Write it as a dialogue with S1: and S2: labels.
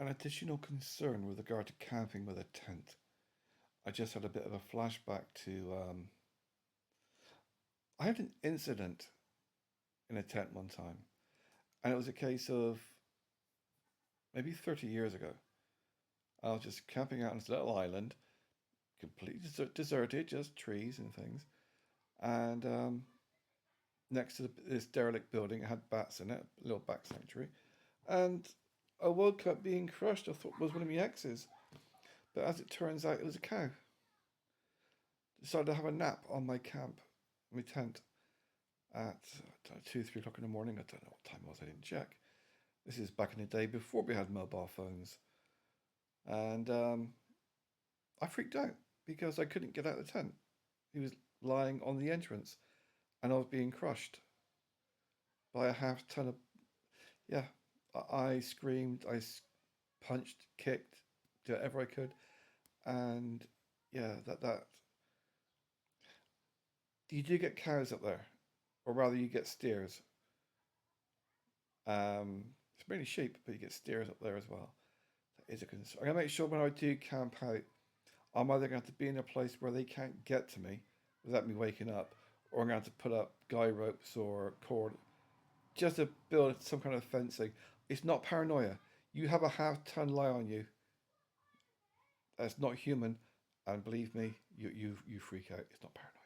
S1: an additional concern with regard to camping with a tent. I just had a bit of a flashback to. I had an incident in a tent one time, and it was a case of maybe 30 years ago. I was just camping out on this little island, completely deserted, just trees and things. And next to this derelict building, it had bats in it, a little bat sanctuary. And I woke up being crushed. I thought it was one of my exes. But as it turns out, it was a cow. Decided to have a nap on my camp, my tent, at 2, 3 o'clock in the morning. I don't know what time it was, I didn't check. This is back in the day before we had mobile phones. And I freaked out because I couldn't get out of the tent. He was lying on the entrance and I was being crushed by a half ton of. Yeah, I screamed, punched, kicked, did whatever I could. And yeah, that. You do get cows up there, or rather, you get steers. It's mainly sheep, but you get steers up there as well. That is a concern. I'm gonna make sure when I do camp out, I'm either going to have to be in a place where they can't get to me without me waking up, or I'm going to have to put up guy ropes or cord just to build some kind of fencing. It's not paranoia. You have a half ton lie on you. That's not human, and believe me, you freak out. It's not paranoia.